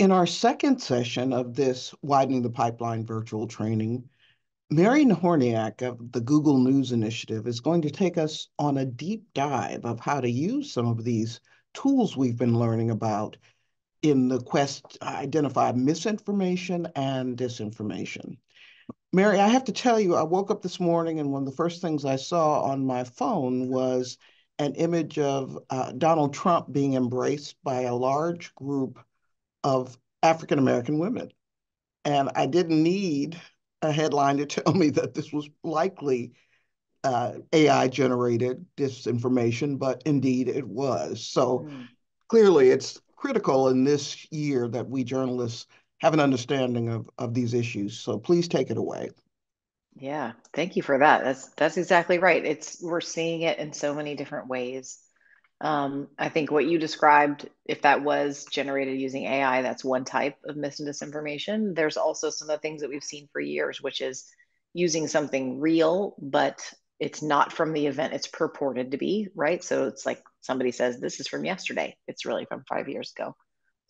In our second session of this Widening the Pipeline virtual training, Mary Nahorniak of the Google News Initiative is going to take us on a deep dive of how to use some of these tools we've been learning about in the quest to identify misinformation and disinformation. Mary, I have to tell you, I woke up this morning and one of the first things I saw on my phone was an image of Donald Trump being embraced by a large group of African American women. And I didn't need a headline to tell me that this was likely AI generated disinformation, but indeed it was. So clearly it's critical in this year that we journalists have an understanding of these issues. So please take it away. Yeah, thank you for that. That's exactly right. We're seeing it in so many different ways. I think what you described, if that was generated using AI, that's one type of mis and disinformation. There's also some of the things that we've seen for years, which is using something real, but it's not from the event it's purported to be, right? So it's like somebody says, this is from yesterday. It's really from 5 years ago.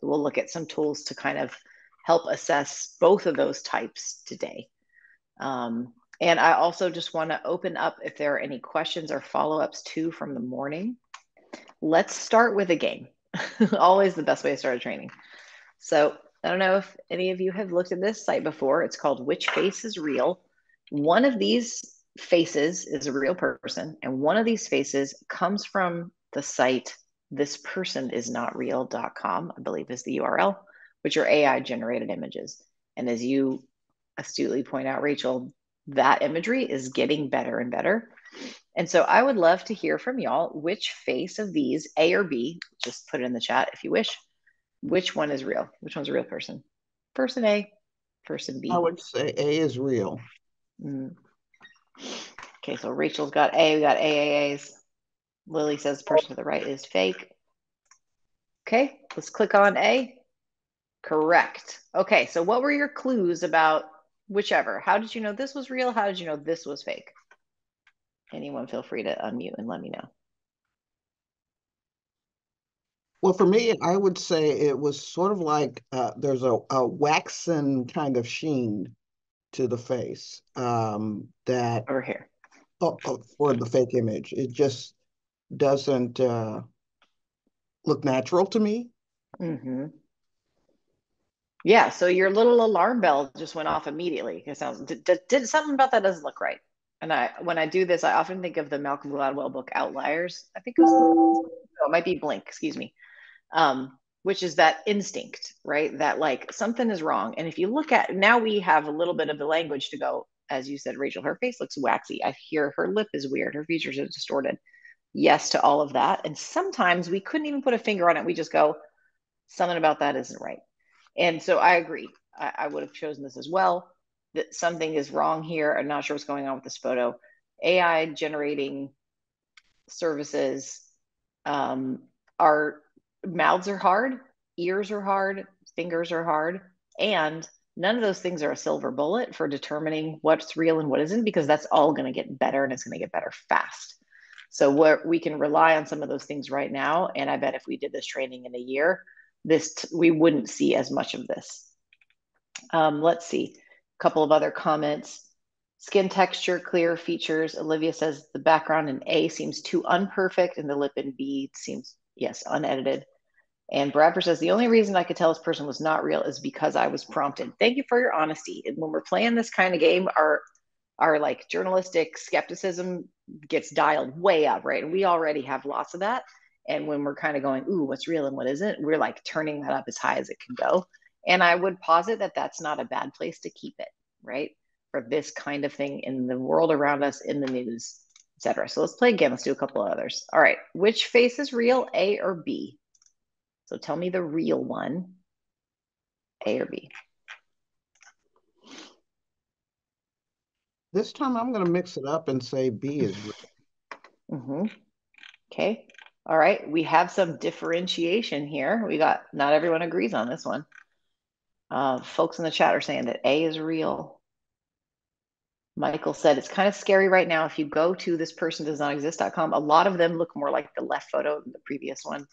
So we'll look at some tools to kind of help assess both of those types today. And I also just want to open up if there are any questions or follow-ups too from the morning. Let's start with a game. Always the best way to start a training. So I don't know if any of you have looked at this site before. It's called Which Face is Real? One of these faces is a real person, and one of these faces comes from the site thispersonisnotreal.com, I believe is the URL, which are AI generated images. And as you astutely point out, Rachel, that imagery is getting better and better. And so I would love to hear from y'all which face of these, A or B, just put it in the chat if you wish, which one is real? Which one's a real person? Person A, person I B. would say A is real. Okay, so Rachel's got A, we got AAAs. Lily says the person to the right is fake. Okay, let's click on A. Correct. Okay, so what were your clues about whichever? How did you know this was real? How did you know this was fake? Anyone feel free to unmute and let me know. Well, for me, I would say it was sort of like there's a waxen kind of sheen to the face that Over here. for the fake image. It just doesn't look natural to me. Mm-hmm. Yeah, so your little alarm bell just went off immediately. It sounds did something about that doesn't look right. And when I do this, I often think of the Malcolm Gladwell book Outliers. I think it was it might be Blink, excuse me. Which is that instinct, right? That like something is wrong. And if you look at now, we have a little bit of the language to go, as you said, Rachel, her face looks waxy. I hear her lip is weird, her features are distorted. Yes to all of that. And sometimes we couldn't even put a finger on it. We just go, something about that isn't right. And so I agree. I would have chosen this as well. That something is wrong here. I'm not sure what's going on with this photo. AI generating services are mouths are hard, ears are hard, fingers are hard, and none of those things are a silver bullet for determining what's real and what isn't, because that's all going to get better and it's going to get better fast. So we can rely on some of those things right now, and I bet if we did this training in a year, we wouldn't see as much of this. Let's see, a couple of other comments. Skin texture, clear features. Olivia says the background in A seems too unperfect and the lip in B seems, yes, unedited. And Bradford says the only reason I could tell this person was not real is because I was prompted. Thank you for your honesty. And when we're playing this kind of game, our like journalistic skepticism gets dialed way up, right? And we already have lots of that. And when we're kind of going, ooh, what's real and what isn't, we're like turning that up as high as it can go. And I would posit that that's not a bad place to keep it, right? For this kind of thing in the world around us, in the news, etc. So let's play again. Let's do a couple of others. All right, which face is real, A or B? So tell me the real one, A or B. This time I'm going to mix it up and say B is real. Mm-hmm. Okay. All right. We have some differentiation here. Not everyone agrees on this one. Folks in the chat are saying that A is real. Michael said it's kind of scary right now. If you go to thispersondoesnotexist.com, a lot of them look more like the left photo than the previous one.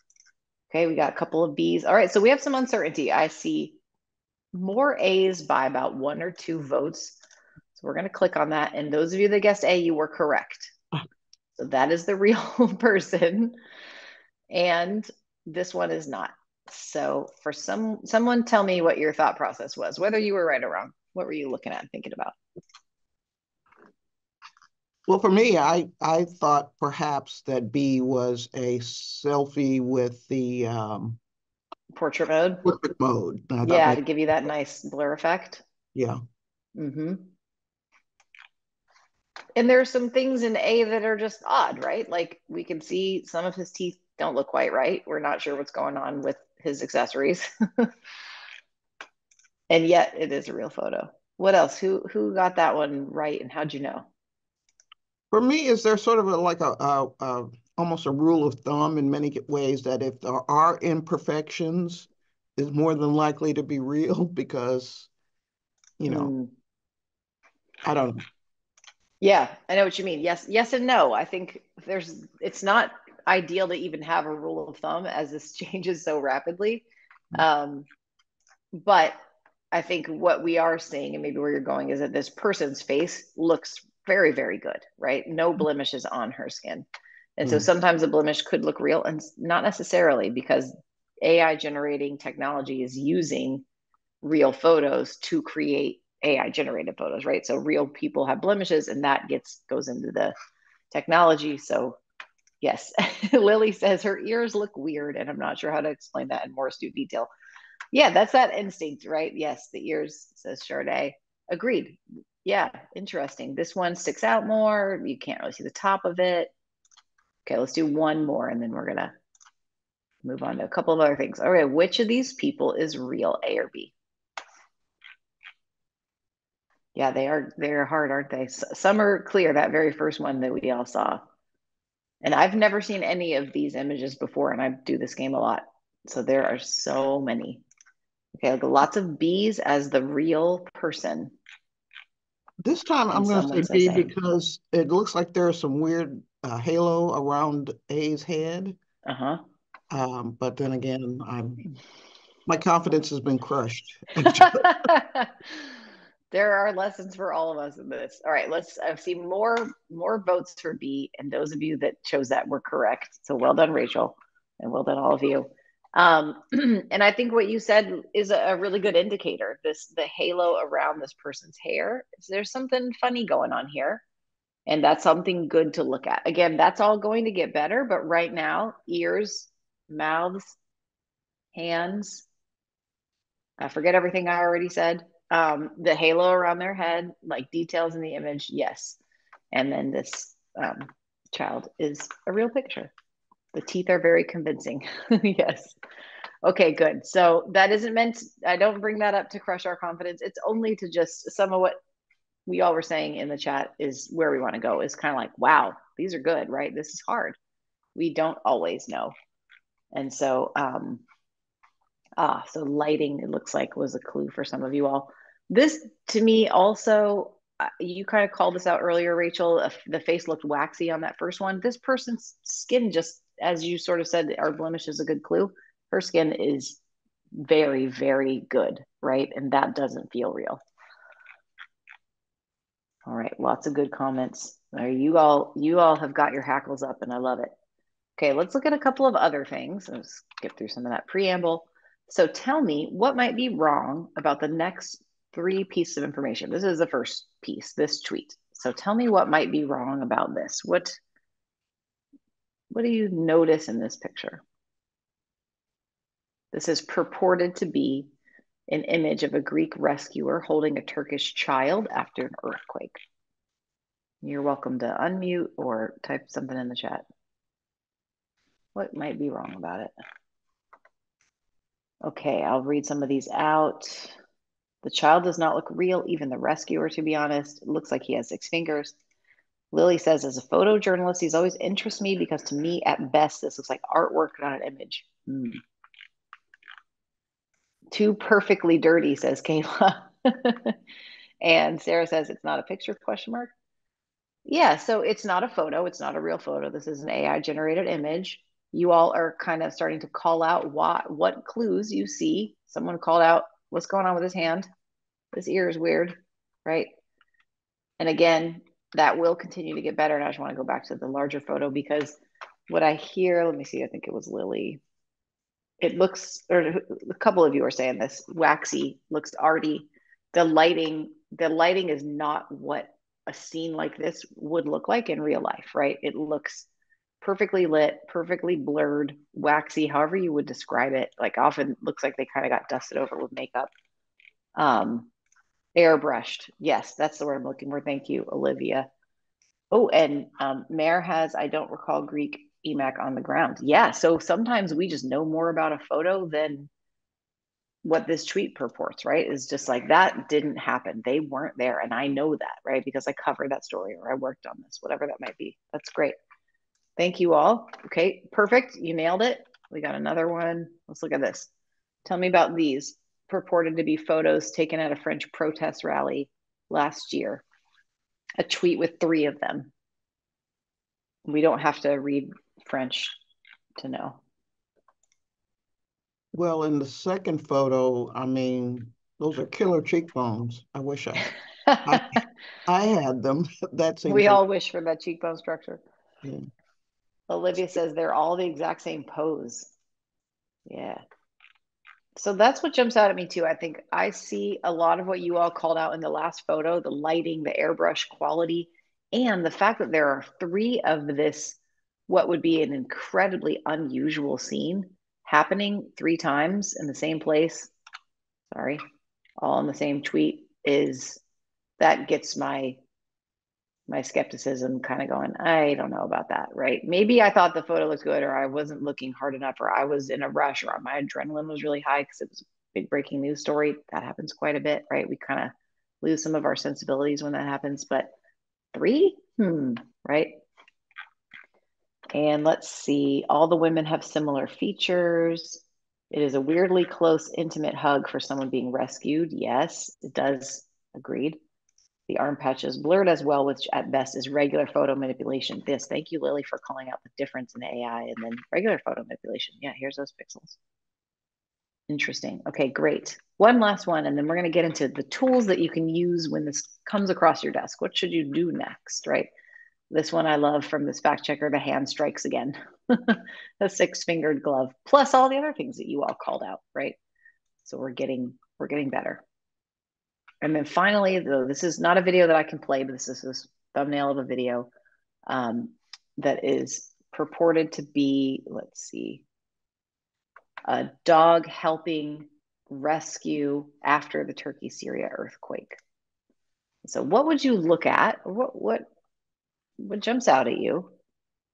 Okay, we got a couple of Bs. All right, so we have some uncertainty. I see more A's by about 1 or 2 votes. So we're going to click on that. And those of you that guessed A, you were correct. So that is the real person. And this one is not. So for someone tell me what your thought process was, whether you were right or wrong. What were you looking at and thinking about? Well, for me, I thought perhaps that B was a selfie with the Portrait mode? portrait mode. And I thought Yeah, to maybe, give you that nice blur effect. yeah. Mm-hmm. And there's some things in A that are just odd, right? Like we can see some of his teeth don't look quite right. We're not sure what's going on with his accessories. And yet it is a real photo. What else? Who got that one right and how'd you know? For me, is there sort of like a almost a rule of thumb in many ways that if there are imperfections, is more than likely to be real because, you know, Mm. I don't know. Yeah, I know what you mean. Yes, yes and no. I think it's not ideal to even have a rule of thumb as this changes so rapidly. Um, but I think what we are seeing, and maybe where you're going, is that this person's face looks very, very good, right? No blemishes on her skin. And so Mm, sometimes a blemish could look real and not necessarily because AI generating technology is using real photos to create AI generated photos, right? So real people have blemishes and that goes into the technology. So yes, Lily says her ears look weird and I'm not sure how to explain that in more astute detail. Yeah, that's that instinct, right? Yes, the ears, says Charday. Agreed. Yeah, interesting. This one sticks out more. You can't really see the top of it. Okay, let's do one more and then we're going to move on to a couple of other things. All right, which of these people is real, A or B? Yeah, they're hard, aren't they? Some are clear, that very first one that we all saw. And I've never seen any of these images before, and I do this game a lot. So there are so many. Okay, lots of B's as the real person. This time I'm And going to say someone says B A. because it looks like there's some weird halo around A's head. Uh-huh. But then again, my confidence has been crushed. There are lessons for all of us in this. All right, I've seen more votes for B, and those of you that chose that were correct. So well done, Rachel, and well done, all of you. And I think what you said is a really good indicator. The halo around this person's hair. There's something funny going on here, and that's something good to look at. Again, that's all going to get better, but right now, ears, mouths, hands, I forget everything I already said. The halo around their head, like details in the image, yes. And then this child is a real picture. The teeth are very convincing. Yes. Okay, good. So that isn't meant, I don't bring that up to crush our confidence. It's only to just some of what we all were saying in the chat is where we want to go, is kind of like, wow, these are good, right? This is hard. We don't always know. And so so lighting, it looks like, was a clue for some of you all. This, to me, also, you kind of called this out earlier, Rachel. The face looked waxy on that first one. This person's skin, just as you sort of said, our blemish is a good clue. Her skin is very, very good, right? And that doesn't feel real. All right, lots of good comments. You all have got your hackles up, and I love it. Okay, let's look at a couple of other things. Let's skip through some of that preamble. So tell me what might be wrong about the next 3 pieces of information. This is the first piece, this tweet. So tell me what might be wrong about this. What do you notice in this picture? This is purported to be an image of a Greek rescuer holding a Turkish child after an earthquake. You're welcome to unmute or type something in the chat. What might be wrong about it? Okay, I'll read some of these out. The child does not look real, even the rescuer, to be honest. It looks like he has 6 fingers. Lily says, as a photojournalist, he's always interested me because to me, at best, this looks like artwork, not an image. Too perfectly dirty, says Kayla. And Sarah says, it's not a picture, question mark. Yeah, so it's not a photo. It's not a real photo. This is an AI generated image. You all are kind of starting to call out what clues you see. Someone called out, what's going on with his hand? This ear is weird, right? And again, that will continue to get better. And I just want to go back to the larger photo because what I hear, let me see, I think it was Lily. It looks, or a couple of you are saying this, waxy, looks arty. The lighting is not what a scene like this would look like in real life, right? It looks perfectly lit, perfectly blurred, waxy, however you would describe it. Like often looks like they kind of got dusted over with makeup. Um, Airbrushed. Yes, that's the word I'm looking for. Thank you, Olivia. Oh, and Mare has, I don't recall Greek emac on the ground. Yeah, so sometimes we just know more about a photo than what this tweet purports, right? Is just like that didn't happen. They weren't there. And I know that, right? Because I covered that story or I worked on this, whatever that might be. That's great. Thank you all. Okay, perfect. You nailed it. We got another one. Let's look at this. Tell me about these purported to be photos taken at a French protest rally last year. A tweet with 3 of them. We don't have to read French to know. Well, in the second photo, I mean, those are killer cheekbones. I wish I, I had them. That seems We a all wish for that cheekbone structure. yeah. Olivia says they're all the exact same pose. Yeah. So that's what jumps out at me too. I think I see a lot of what you all called out in the last photo, the lighting, the airbrush quality, and the fact that there are 3 of this, what would be an incredibly unusual scene happening 3 times in the same place. Sorry, all in the same tweet is that gets my skepticism kind of going, I don't know about that, right? Maybe I thought the photo looked good, or I wasn't looking hard enough, or I was in a rush, or my adrenaline was really high because it was a big breaking news story. That happens quite a bit, right? We kind of lose some of our sensibilities when that happens. But 3, right? And let's see, all the women have similar features. It is a weirdly close, intimate hug for someone being rescued. Yes, it does. Agreed. The arm patch is blurred as well, which at best is regular photo manipulation. This, thank you, Lily, for calling out the difference in AI and then regular photo manipulation. Yeah, here's those pixels. Interesting. Okay, great. One last one, and then we're going to get into the tools that you can use when this comes across your desk. What should you do next, right? This one I love from this fact checker, the hand strikes again. The 6-fingered glove, plus all the other things that you all called out, right? So we're getting better. And then finally, though, this is not a video that I can play, but this is this thumbnail of a video that is purported to be, let's see, a dog helping rescue after the Turkey Syria earthquake. So what would you look at? What jumps out at you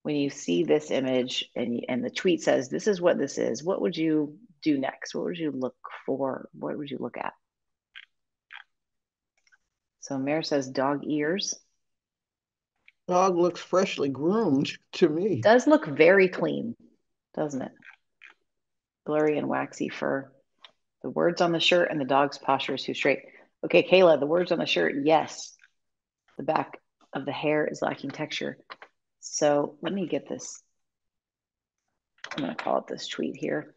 when you see this image and the tweet says, this is what this is? What would you do next? What would you look for? What would you look at? So Mare says dog ears. Dog looks freshly groomed to me. Does look very clean, doesn't it? Blurry and waxy fur. The words on the shirt and the dog's posture is too straight. Okay, Kayla, the words on the shirt, yes. The back of the hair is lacking texture. So let me get this. I'm going to call it this tweet here.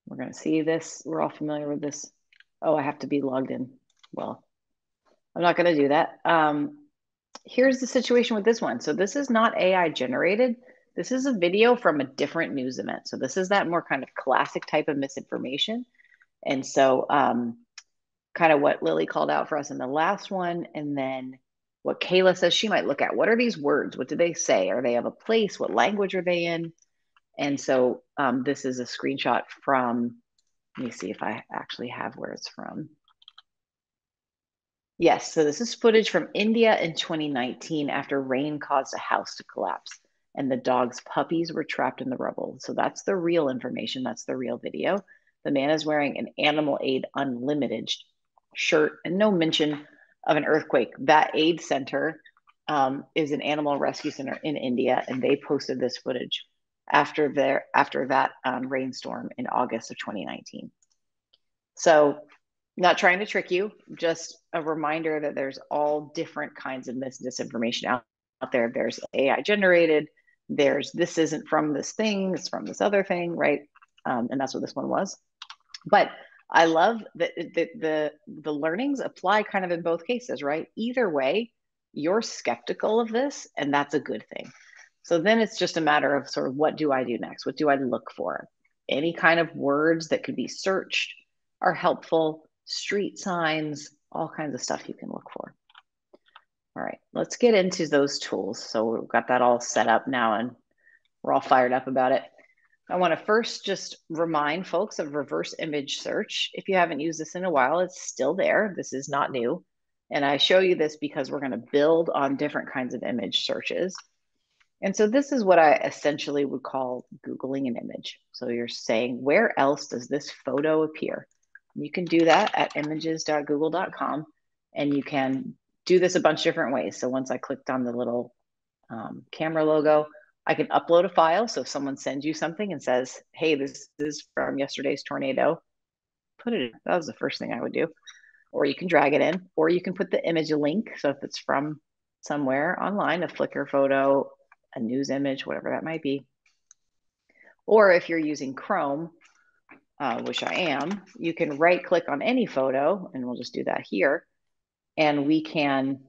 We're going to see this. We're all familiar with this. Oh, I have to be logged in. Well, I'm not going to do that. Here's the situation with this one. So this is not AI generated. This is a video from a different news event. So this is that more kind of classic type of misinformation. And so kind of what Lily called out for us in the last one, and then what Kayla says she might look at. What are these words? What do they say? Are they of a place? What language are they in? And so this is a screenshot from, let me see if I actually have where it's from. Yes, so this is footage from India in 2019 after rain caused a house to collapse and the dog's puppies were trapped in the rubble. So that's the real information. That's the real video. The man is wearing an Animal Aid Unlimited shirt and no mention of an earthquake. That aid center is an animal rescue center in India, and they posted this footage after that rainstorm in August of 2019. So Not trying to trick you, just a reminder that there's all different kinds of disinformation out there. There's AI generated, there's this isn't from this thing, it's from this other thing, right? And that's what this one was. But I love that the learnings apply kind of in both cases, right? Either way, you're skeptical of this, and that's a good thing. So then it's just a matter of sort of what do I do next? What do I look for? Any kind of words that could be searched are helpful, street signs, all kinds of stuff you can look for. All right, let's get into those tools. So we've got that all set up now and we're all fired up about it. I want to first just remind folks of reverse image search. If you haven't used this in a while, it's still there. This is not new. And I show you this because we're going to build on different kinds of image searches. And so this is what I essentially would call Googling an image. So you're saying, where else does this photo appear? You can do that at images.google.com, and you can do this a bunch of different ways. So once I clicked on the little camera logo, I can upload a file. So if someone sends you something and says, hey, this is from yesterday's tornado, put it in. That was the first thing I would do. Or you can drag it in, or you can put the image link. So if it's from somewhere online, a Flickr photo, a news image, whatever that might be. Or if you're using Chrome, which I am, you can right click on any photo, and we'll just do that here. And we can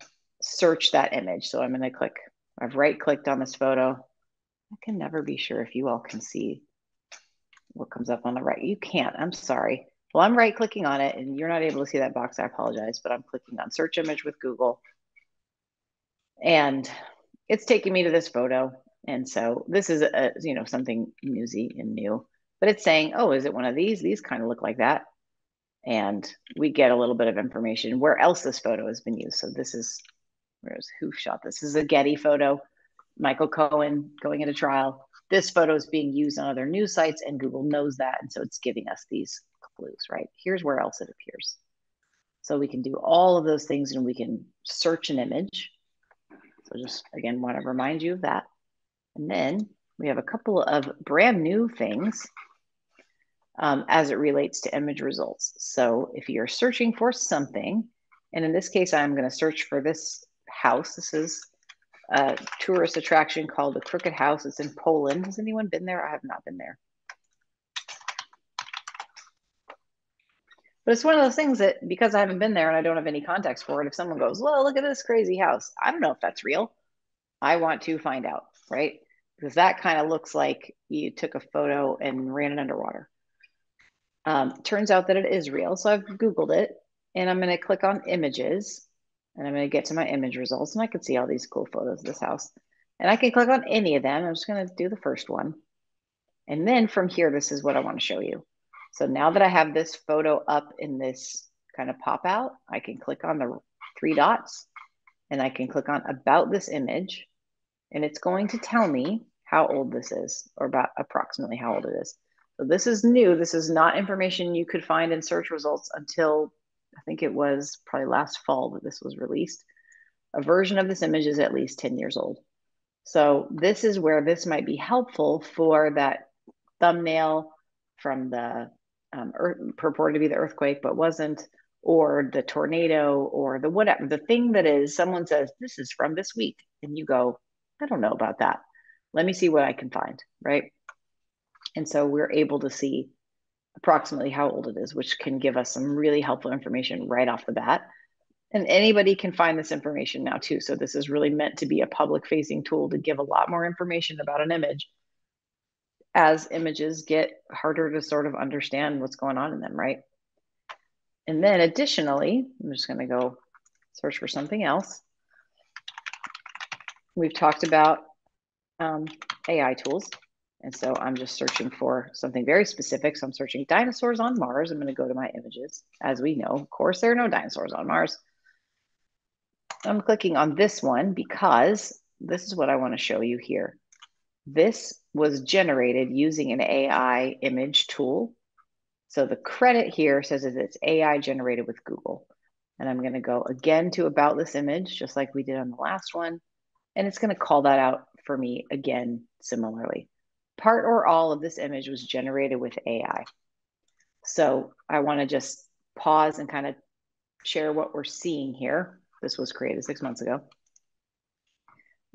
search that image. So I'm going to click, I've right clicked on this photo. I can never be sure if you all can see what comes up on the right. You can't, I'm sorry. Well, I'm right clicking on it and you're not able to see that box. I apologize, but I'm clicking on search image with Google. And it's taking me to this photo. And so this is something newsy and new, but it's saying, oh, is it one of these? These kind of look like that. And we get a little bit of information where else this photo has been used. So this is, who shot this? This is a Getty photo, Michael Cohen going into trial. This photo is being used on other news sites and Google knows that. And so it's giving us these clues, right? Here's where else it appears. So we can do all of those things and we can search an image. So just, again, want to remind you of that. And then we have a couple of brand new things as it relates to image results. So if you're searching for something, and in this case, I'm going to search for this house. This is a tourist attraction called the Crooked House. It's in Poland. Has anyone been there? I have not been there. But it's one of those things that because I haven't been there and I don't have any context for it, if someone goes, well, look at this crazy house, I don't know if that's real. I want to find out, right? Because that kind of looks like you took a photo and ran it underwater. Turns out that it is real. So I've Googled it and I'm going to click on images and I'm going to get to my image results and I can see all these cool photos of this house. And I can click on any of them. I'm just going to do the first one. And then from here, this is what I want to show you. So now that I have this photo up in this kind of pop out, I can click on the 3 dots and I can click on about this image. And it's going to tell me how old this is, or about approximately how old it is. So this is new. This is not information you could find in search results until I think it was probably last fall that this was released. A version of this image is at least 10 years old. So this is where this might be helpful for that thumbnail from the purported to be the earthquake, but wasn't, or the tornado, or the whatever, the thing that is, someone says, this is from this week. And you go, I don't know about that. Let me see what I can find, right? And so we're able to see approximately how old it is, which can give us some really helpful information right off the bat. And anybody can find this information now too. So this is really meant to be a public facing tool to give a lot more information about an image as images get harder to sort of understand what's going on in them, right? And then additionally, I'm just going to go search for something else. We've talked about AI tools. And so I'm just searching for something very specific. So I'm searching dinosaurs on Mars. I'm going to go to my images. As we know, of course, there are no dinosaurs on Mars. I'm clicking on this one because this is what I want to show you here. This was generated using an AI image tool. So the credit here says that it's AI generated with Google. And I'm going to go again to about this image, just like we did on the last one. And it's going to call that out for me again, similarly. Part or all of this image was generated with AI. So I want to just pause and kind of share what we're seeing here. This was created 6 months ago.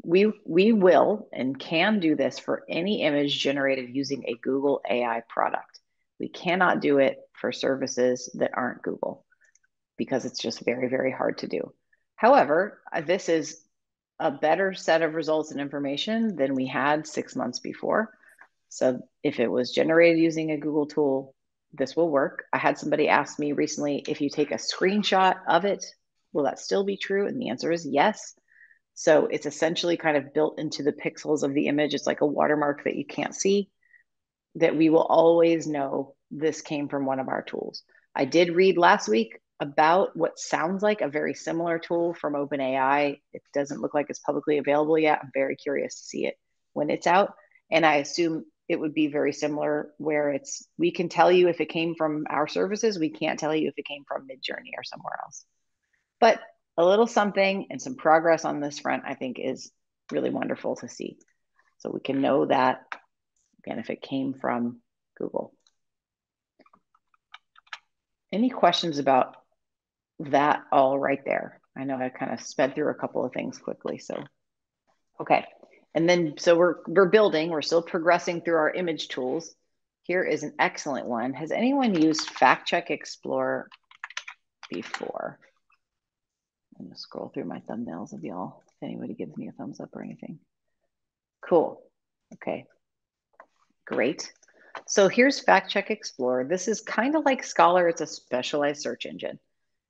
We will and can do this for any image generated using a Google AI product. We cannot do it for services that aren't Google because it's just very, very hard to do. However, this is a better set of results and information than we had 6 months before. So if it was generated using a Google tool, this will work. I had somebody ask me recently, if you take a screenshot of it, will that still be true? And the answer is yes. So it's essentially kind of built into the pixels of the image. It's like a watermark that you can't see, that we will always know this came from one of our tools. I did read last week about what sounds like a very similar tool from OpenAI. It doesn't look like it's publicly available yet. I'm very curious to see it when it's out. And I assume it would be very similar, where we can tell you if it came from our services. We can't tell you if it came from Midjourney or somewhere else. But a little something and some progress on this front, I think, is really wonderful to see. So we can know that, again, if it came from Google. Any questions about that all right there? I know I kind of sped through a couple of things quickly. So, okay. And then, so we're still progressing through our image tools. Here is an excellent one. Has anyone used Fact Check Explorer before? I'm gonna scroll through my thumbnails of y'all, if anybody gives me a thumbs up or anything. Cool. Okay. Great. So here's Fact Check Explorer. This is kind of like Scholar. It's a specialized search engine.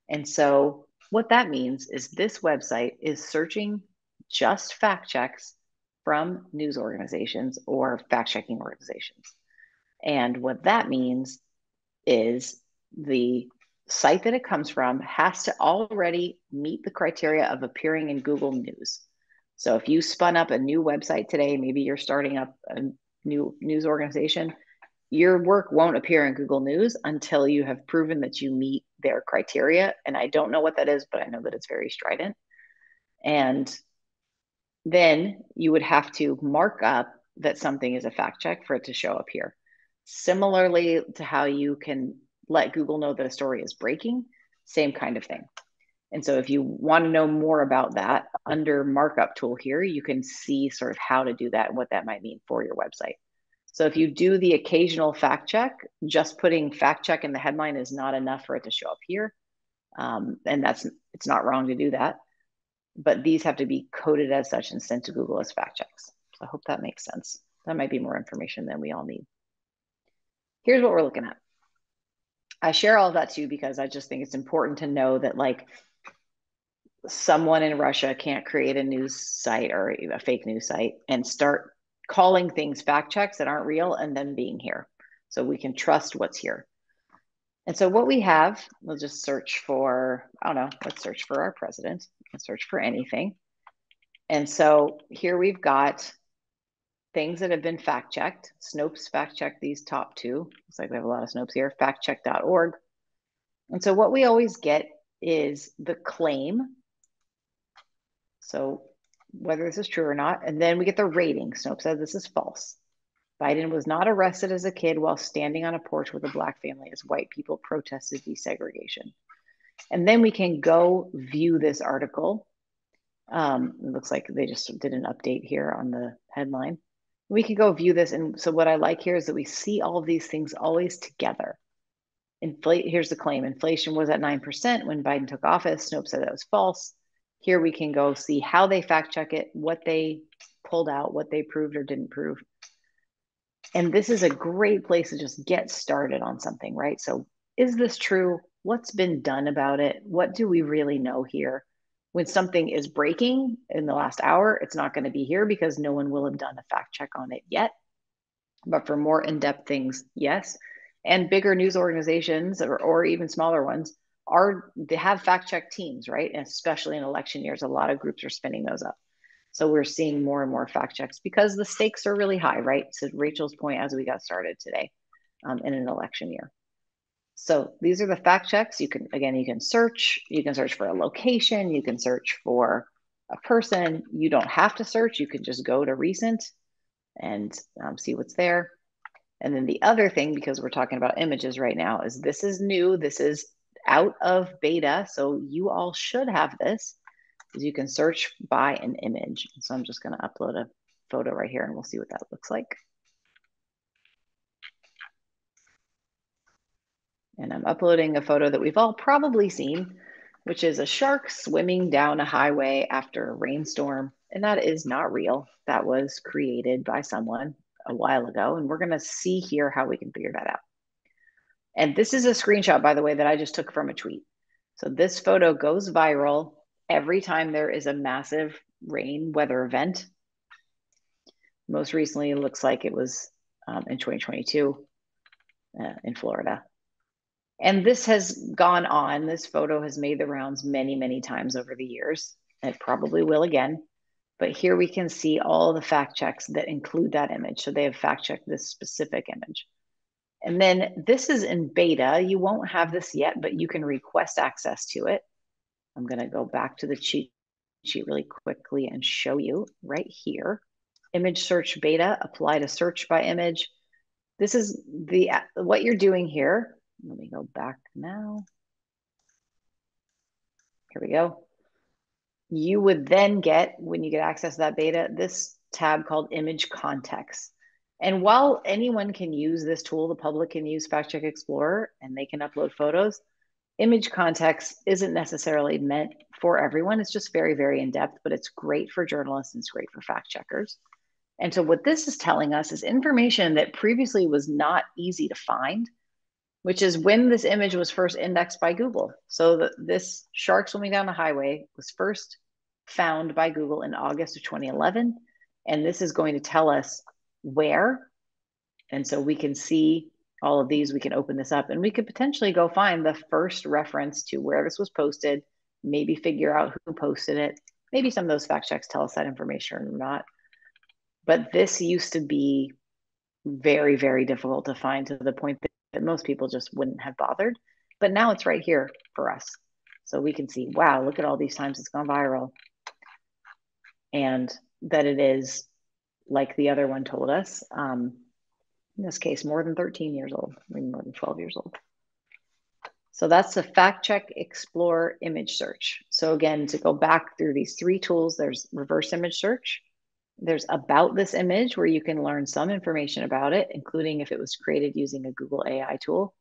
And so what that means is this website is searching just fact checks from news organizations or fact-checking organizations. And what that means is the site that it comes from has to already meet the criteria of appearing in Google News. So if you spun up a new website today, maybe you're starting up a new news organization, your work won't appear in Google News until you have proven that you meet their criteria. And I don't know what that is, but I know that it's very strident. And then you would have to mark up that something is a fact check for it to show up here. Similarly to how you can let Google know that a story is breaking, same kind of thing. And so if you want to know more about that, under markup tool here, you can see sort of how to do that and what that might mean for your website. So if you do the occasional fact check, just putting fact check in the headline is not enough for it to show up here. And it's not wrong to do that. But these have to be coded as such and sent to Google as fact checks. So I hope that makes sense. That might be more information than we all need. Here's what we're looking at. I share all of that too because I just think it's important to know that, like, someone in Russia can't create a news site or a fake news site and start calling things fact checks that aren't real and then being here. So we can trust what's here. And so what we have, we'll just search for, I don't know, let's search for our president. Let's search for anything. And so here we've got things that have been fact checked. Snopes fact checked these top two. Looks like we have a lot of Snopes here, factcheck.org. And so what we always get is the claim. So whether this is true or not, and then we get the rating. Snopes says this is false. Biden was not arrested as a kid while standing on a porch with a Black family as white people protested desegregation. And then we can go view this article. It looks like they just did an update here on the headline. We can go view this. And so what I like here is that we see all of these things always together. Here's the claim. Inflation was at 9% when Biden took office. Snopes said that was false. Here we can go see how they fact check it, what they pulled out, what they proved or didn't prove. And this is a great place to just get started on something, right? So is this true? What's been done about it? What do we really know here? When something is breaking in the last hour, it's not going to be here because no one will have done a fact check on it yet. But for more in-depth things, yes. And bigger news organizations or even smaller ones they have fact check teams, right? And especially in election years, a lot of groups are spinning those up. So we're seeing more and more fact checks because the stakes are really high, right? To Rachel's point, as we got started today in an election year. So these are the fact checks. You can search for a location, you can search for a person. You don't have to search. You can just go to recent and see what's there. And then the other thing, because we're talking about images right now, is this is new. This is out of beta, so you all should have this, is you can search by an image. So I'm just going to upload a photo right here and we'll see what that looks like. And I'm uploading a photo that we've all probably seen, which is a shark swimming down a highway after a rainstorm. And that is not real. That was created by someone a while ago. And we're going to see here how we can figure that out. And this is a screenshot, by the way, that I just took from a tweet. So this photo goes viral every time there is a massive rain weather event. Most recently, it looks like it was in 2022 in Florida. And this has gone on. This photo has made the rounds many, many times over the years. It probably will again. But here we can see all the fact checks that include that image. So they have fact checked this specific image. And then this is in beta. You won't have this yet, but you can request access to it. I'm going to go back to the cheat sheet really quickly and show you right here. Image search beta, apply to search by image. This is what you're doing here. Let me go back now. Here we go. You would then get, when you get access to that beta, this tab called image context. And while anyone can use this tool, the public can use Fact Check Explorer and they can upload photos, image context isn't necessarily meant for everyone. It's just very, very in-depth, but it's great for journalists and it's great for fact checkers. And so what this is telling us is information that previously was not easy to find, which is when this image was first indexed by Google. So this shark swimming down the highway was first found by Google in August of 2011. And this is going to tell us where. And so we can see all of these. We can open this up and we could potentially go find the first reference to where this was posted, maybe figure out who posted it. Maybe some of those fact checks tell us that information or not. But this used to be very, very difficult to find, to the point that most people just wouldn't have bothered. But now it's right here for us. So we can see, wow, look at all these times it's gone viral. And that it is, like the other one told us, in this case, more than 13 years old, maybe more than 12 years old. So that's the Fact Check Explore image search. So again, to go back through these three tools, there's reverse image search. There's about this image where you can learn some information about it, including if it was created using a Google AI tool.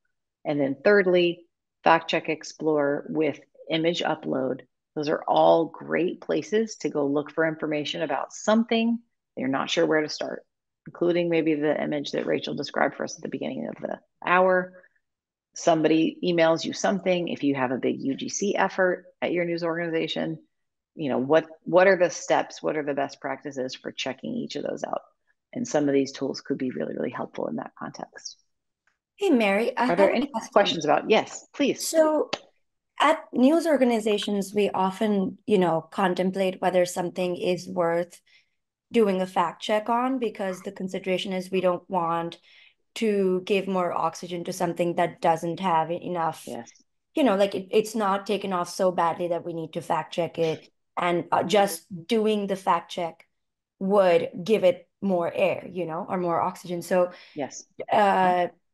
And then thirdly, Fact Check Explore with image upload. Those are all great places to go look for information about something you're not sure where to start, including maybe the image that Rachel described for us at the beginning of the hour. Somebody emails you something. If you have a big UGC effort at your news organization, you know, what are the steps? What are the best practices for checking each of those out? And some of these tools could be really, really helpful in that context. Hey, Mary, I Are have there a any question. questions about? Yes, please. So at news organizations, we often, contemplate whether something is worth doing a fact check on, because the consideration is we don't want to give more oxygen to something that doesn't have enough, Yes. like it's not taken off so badly that we need to fact check it. And just doing the fact check would give it more air, or more oxygen. So Yes.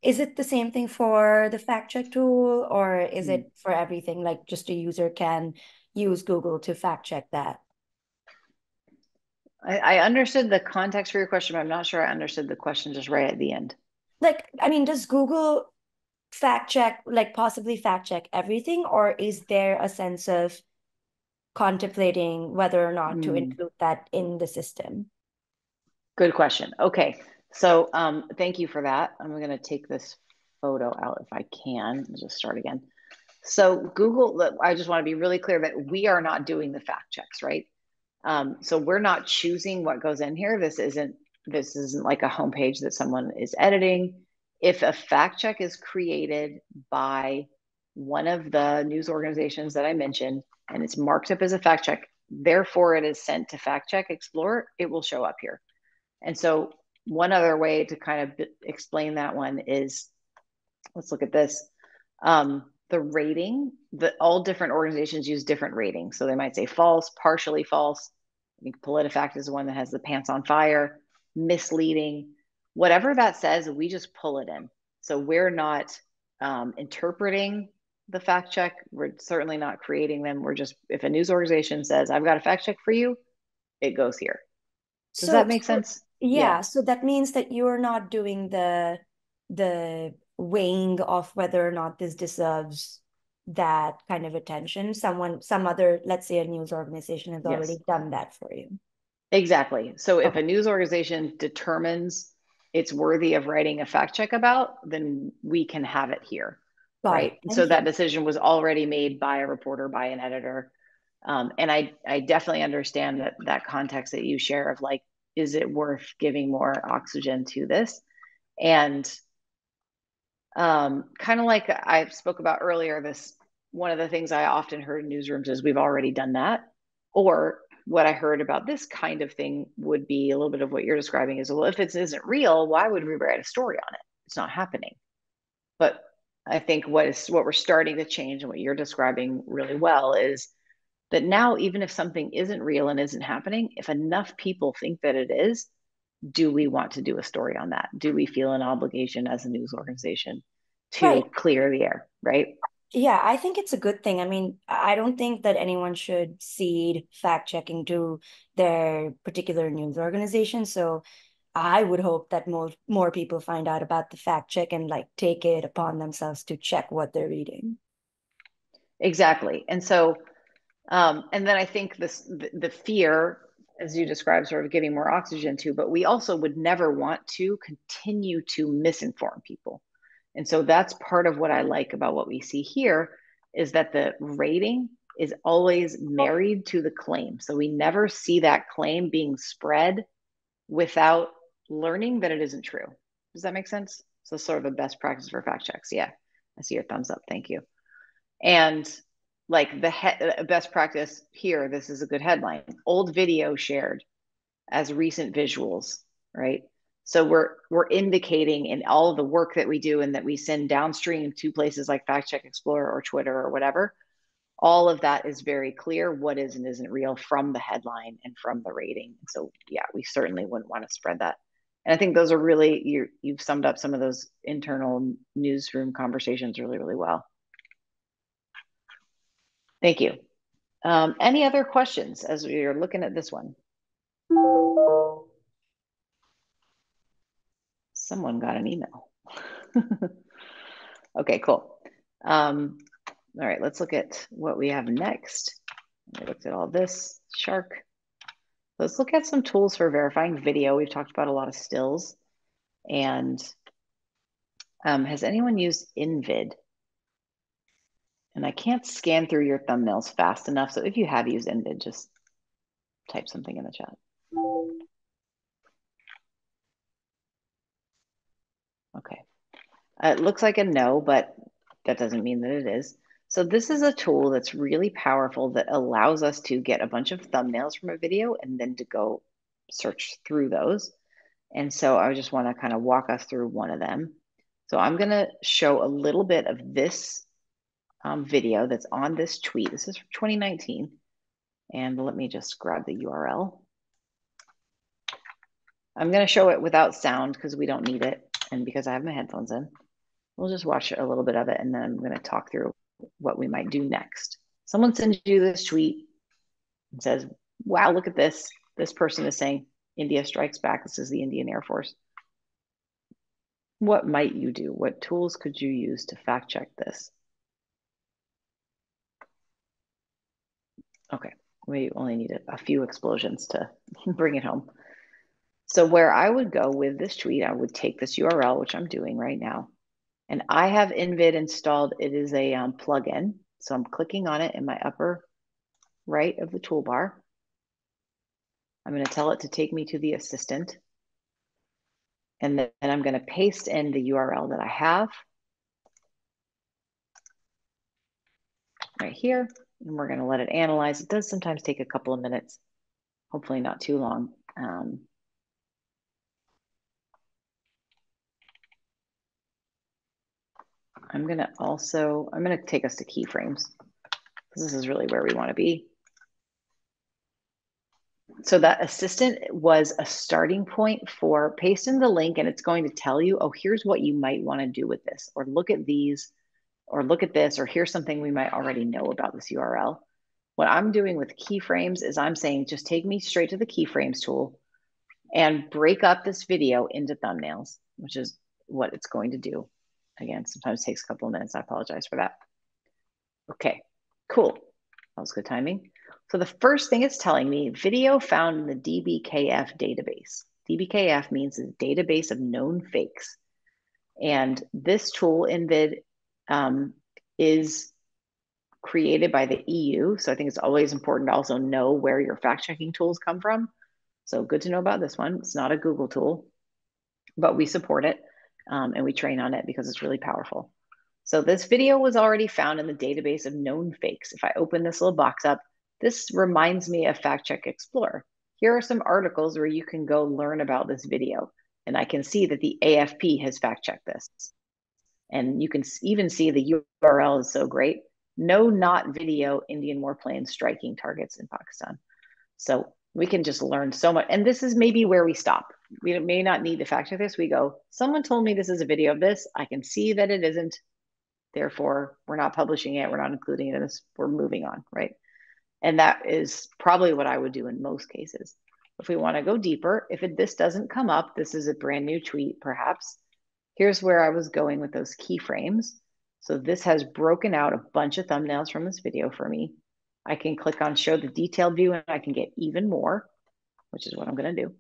is it the same thing for the fact check tool, or is it for everything? Like just a user can use Google to fact check that? I understood the context for your question, but I'm not sure I understood the question just right at the end. Like, I mean, does Google fact check, like possibly fact check everything, or is there a sense of contemplating whether or not to include that in the system? Good question. Okay. So thank you for that. I'm going to take this photo out if I can. Let's just start again. So Google, I just want to be really clear that we are not doing the fact checks, right? So we're not choosing what goes in here. This isn't like a homepage that someone is editing. If a fact check is created by one of the news organizations that I mentioned, and it's marked up as a fact check, therefore it is sent to Fact Check Explorer, it will show up here. And so one other way to kind of explain that one is, let's look at this. The rating, all different organizations use different ratings. So they might say false, partially false. I think PolitiFact is the one that has the pants on fire, misleading. Whatever that says, we just pull it in. So we're not interpreting the fact check. We're certainly not creating them. We're just, if a news organization says, I've got a fact check for you, it goes here. Does that make sense? Yeah, so that means that you're not doing the weighing of whether or not this deserves that kind of attention. Some other, let's say a news organization has already Yes. done that for you. Exactly. So if Okay. a news organization determines it's worthy of writing a fact check about, then we can have it here. Got Right. it. So Thank that you. decision was already made by a reporter, by an editor. And I definitely understand that context that you share of like, is it worth giving more oxygen to this? And kind of like I spoke about earlier, this one of the things I often heard in newsrooms is we've already done that. Or what I heard about this kind of thing would be a little bit of what you're describing is, well, if it isn't real, why would we write a story on it? It's not happening. But I think what we're starting to change and what you're describing really well is that now, even if something isn't real and isn't happening, if enough people think that it is, do we want to do a story on that? Do we feel an obligation as a news organization to Right. clear the air, right? Yeah, I think it's a good thing. I mean, I don't think that anyone should cede fact checking to their particular news organization. So I would hope that more people find out about the fact check and like take it upon themselves to check what they're reading. Exactly. And so, and then I think the fear, as you described, sort of giving more oxygen to, but we also would never want to continue to misinform people. And so that's part of what I like about what we see here is that the rating is always married to the claim. So we never see that claim being spread without learning that it isn't true. Does that make sense? So sort of a best practice for fact checks. Yeah, I see your thumbs up. Thank you. And like the best practice here, this is a good headline. Old video shared as recent visuals, right? So we're indicating in all of the work that we do and that we send downstream to places like Fact Check Explorer or Twitter or whatever, all of that is very clear what is and isn't real from the headline and from the rating. So yeah, we certainly wouldn't want to spread that. And I think those are really, you've summed up some of those internal newsroom conversations really, really well. Thank you. Any other questions as we are looking at this one? Someone got an email. Okay, cool. All right, let's look at what we have next. We looked at all this, Shark. Let's look at some tools for verifying video. We've talked about a lot of stills. And has anyone used InVid? And I can't scan through your thumbnails fast enough. So if you have used InVid, just type something in the chat. Okay. It looks like a no, but that doesn't mean that it is. So this is a tool that's really powerful that allows us to get a bunch of thumbnails from a video and then to go search through those. And so I just want to kind of walk us through one of them. So I'm going to show a little bit of this video that's on this tweet. This is from 2019. And let me just grab the URL. I'm going to show it without sound because we don't need it and because I have my headphones in. We'll just watch a little bit of it and then I'm going to talk through what we might do next. Someone sends you this tweet and says, wow, look at this. This person is saying India strikes back. This is the Indian Air Force. What might you do? What tools could you use to fact check this? Okay, we only need a few explosions to bring it home. So where I would go with this tweet, I would take this URL, which I'm doing right now. And I have InVid installed. It is a plugin. So I'm clicking on it in my upper right of the toolbar. I'm going to tell it to take me to the assistant. And then I'm going to paste in the URL that I have right here. And we're going to let it analyze. It does sometimes take a couple of minutes, hopefully not too long. I'm going to take us to keyframes. This is really where we want to be. So that assistant was a starting point for paste in the link and it's going to tell you, oh, here's what you might want to do with this, or look at these or look at this, or here's something we might already know about this URL. What I'm doing with keyframes is I'm saying, just take me straight to the keyframes tool and break up this video into thumbnails, which is what it's going to do. Again, sometimes it takes a couple of minutes. I apologize for that. Okay, cool. That was good timing. So the first thing it's telling me, video found in the DBKF database. DBKF means a database of known fakes. And this tool, InVid, is created by the EU. So I think it's always important to also know where your fact-checking tools come from. So good to know about this one. It's not a Google tool, but we support it and we train on it because it's really powerful. So this video was already found in the database of known fakes. If I open this little box up, this reminds me of Fact Check Explorer. Here are some articles where you can go learn about this video. And I can see that the AFP has fact checked this. And you can even see the URL is so great. No, not video, Indian warplanes striking targets in Pakistan. So we can just learn so much. And this is maybe where we stop. We may not need to fact check this. We go, someone told me this is a video of this. I can see that it isn't. Therefore, we're not publishing it. We're not including it in this. We're moving on, right? And that is probably what I would do in most cases. If we want to go deeper, if this doesn't come up, this is a brand new tweet, perhaps. Here's where I was going with those keyframes. So this has broken out a bunch of thumbnails from this video for me. I can click on show the detailed view and I can get even more, which is what I'm going to do.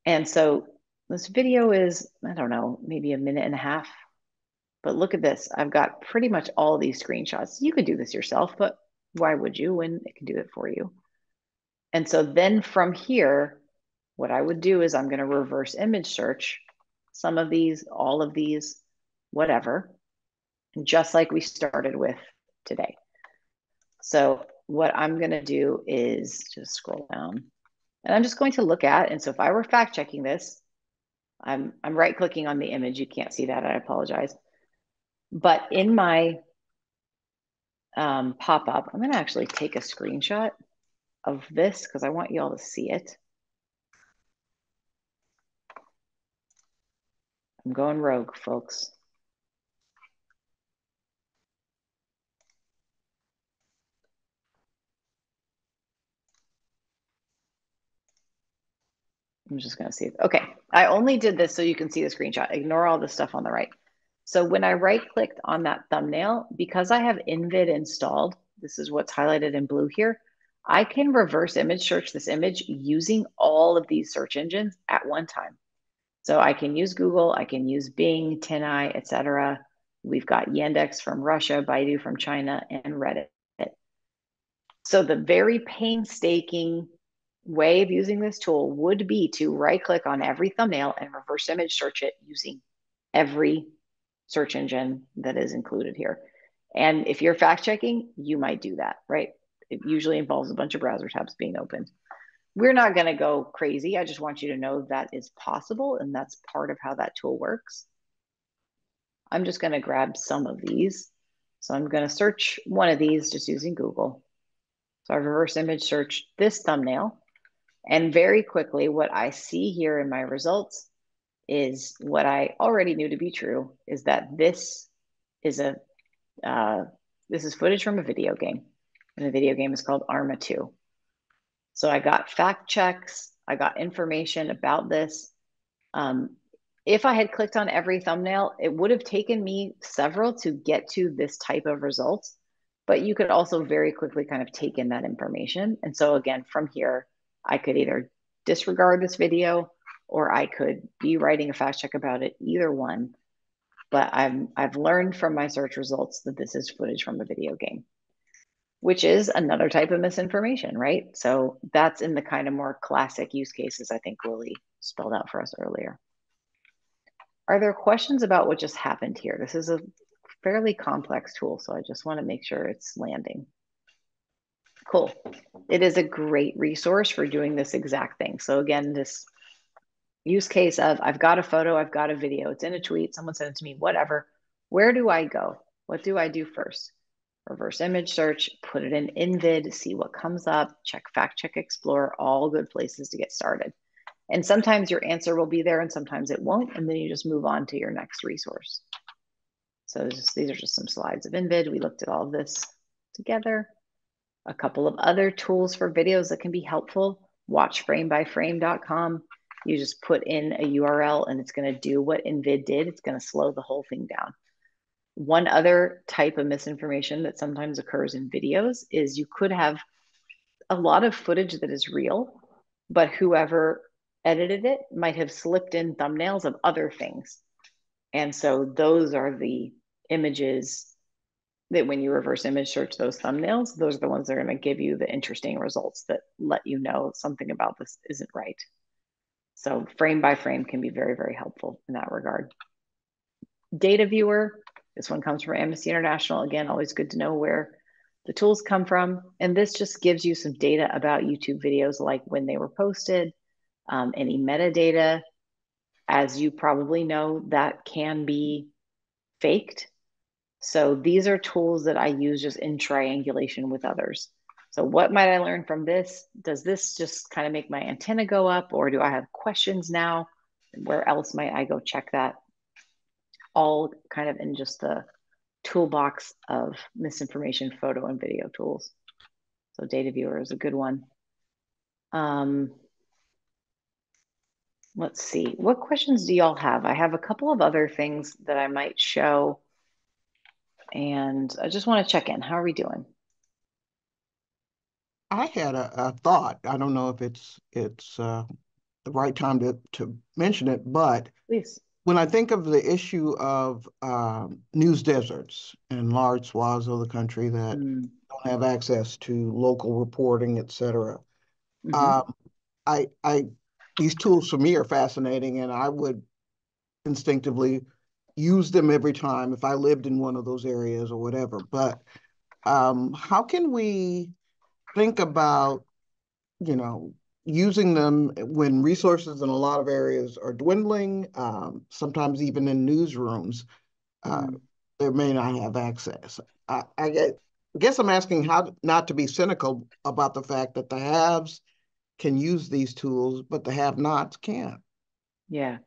And so this video is, I don't know, maybe a minute and a half. But look at this. I've got pretty much all these screenshots. You could do this yourself, but why would you when it can do it for you? And so then from here, what I would do is I'm going to reverse image search some of these, all of these, whatever, just like we started with today. So what I'm going to do is just scroll down and I'm just going to look at, and so if I were fact checking this, I'm right clicking on the image. You can't see that. I apologize. But in my pop-up, I'm going to actually take a screenshot of this because I want you all to see it. I'm going rogue, folks. I'm just going to see it. Okay, I only did this so you can see the screenshot. Ignore all the stuff on the right. So when I right-clicked on that thumbnail, because I have InVid installed, this is what's highlighted in blue here, I can reverse image search this image using all of these search engines at one time. So I can use Google, I can use Bing, TinEye, etc. We've got Yandex from Russia, Baidu from China, and Reddit. So the very painstaking way of using this tool would be to right-click on every thumbnail and reverse image search it using every search engine that is included here. And if you're fact-checking, you might do that, right? It usually involves a bunch of browser tabs being opened. We're not going to go crazy. I just want you to know that is possible, and that's part of how that tool works. I'm just going to grab some of these. So I'm going to search one of these just using Google. So I reverse image search this thumbnail. And very quickly, what I see here in my results is what I already knew to be true, is that this is footage from a video game. And the video game is called Arma 2. So I got fact checks, I got information about this. If I had clicked on every thumbnail, it would have taken me several to get to this type of results, but you could also very quickly kind of take in that information. And so again, from here, I could either disregard this video or I could be writing a fact check about it, either one. But I've learned from my search results that this is footage from a video game, which is another type of misinformation, right? So that's in the kind of more classic use cases I think Lily spelled out for us earlier. Are there questions about what just happened here? This is a fairly complex tool, so I just want to make sure it's landing. Cool. It is a great resource for doing this exact thing. So again, this use case of I've got a photo, I've got a video, it's in a tweet, someone sent it to me, whatever. Where do I go? What do I do first? Reverse image search, put it in InVid, see what comes up, check Fact Check Explorer, all good places to get started. And sometimes your answer will be there and sometimes it won't, and then you just move on to your next resource. So these are just some slides of InVid. We looked at all of this together. A couple of other tools for videos that can be helpful. Watchframebyframe.com. You just put in a URL and it's going to do what InVid did. It's going to slow the whole thing down. One other type of misinformation that sometimes occurs in videos is you could have a lot of footage that is real, but whoever edited it might have slipped in thumbnails of other things. And so those are the images that when you reverse image search those thumbnails, those are the ones that are going to give you the interesting results that let you know something about this isn't right. So frame by frame can be very, very helpful in that regard. Data viewer, this one comes from Amnesty International. Again, always good to know where the tools come from. And this just gives you some data about YouTube videos, like when they were posted, any metadata. As you probably know, that can be faked. So these are tools that I use just in triangulation with others. So what might I learn from this? Does this just kind of make my antenna go up, or do I have questions now? Where else might I go check that? All kind of in just the toolbox of misinformation photo and video tools. So data viewer is a good one. Let's see, what questions do y'all have? I have a couple of other things that I might show, and I just want to check in. How are we doing? I had a thought. I don't know if it's the right time to mention it, but Please. when I think of the issue of news deserts in large swaths of the country that don't have access to local reporting, et cetera, I these tools for me are fascinating, and I would instinctively use them every time if I lived in one of those areas or whatever. But how can we think about, you know, using them when resources in a lot of areas are dwindling, sometimes even in newsrooms, they may not have access. I guess I'm asking how not to be cynical about the fact that the haves can use these tools, but the have-nots can't. Yeah,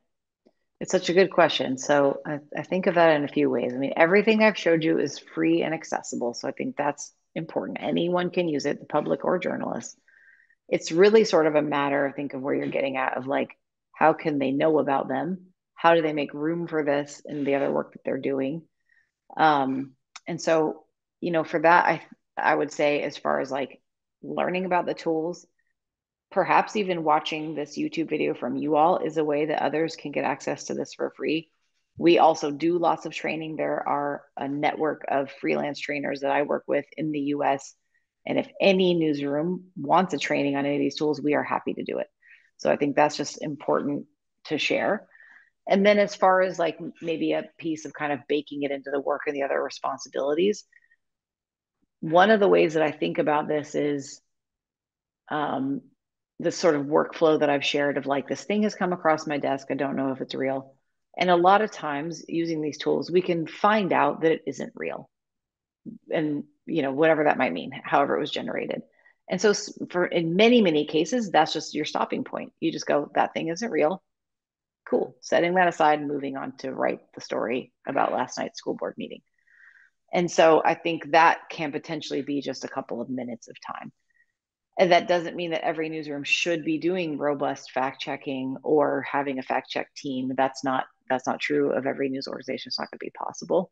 it's such a good question. So I think of that in a few ways. I mean, everything I've showed you is free and accessible. So I think that's important. Anyone can use it, the public or journalists. It's really sort of a matter, I think, of where you're getting at of like, how can they know about them? How do they make room for this and the other work that they're doing? And so, you know, for that, I would say as far as like learning about the tools, perhaps even watching this YouTube video from you all is a way that others can get access to this for free. We also do lots of training. There are a network of freelance trainers that I work with in the US. And if any newsroom wants a training on any of these tools, we are happy to do it. So I think that's just important to share. And then as far as like maybe a piece of kind of baking it into the work and the other responsibilities, one of the ways that I think about this is the sort of workflow that I've shared of like, this thing has come across my desk. I don't know if it's real. And a lot of times using these tools, we can find out that it isn't real. And, you know, whatever that might mean, however it was generated. And so for in many, many cases, that's just your stopping point. You just go, that thing isn't real. Cool. Setting that aside and moving on to write the story about last night's school board meeting. And so I think that can potentially be just a couple of minutes of time. And that doesn't mean that every newsroom should be doing robust fact checking or having a fact check team. That's not true of every news organization. It's not going to be possible.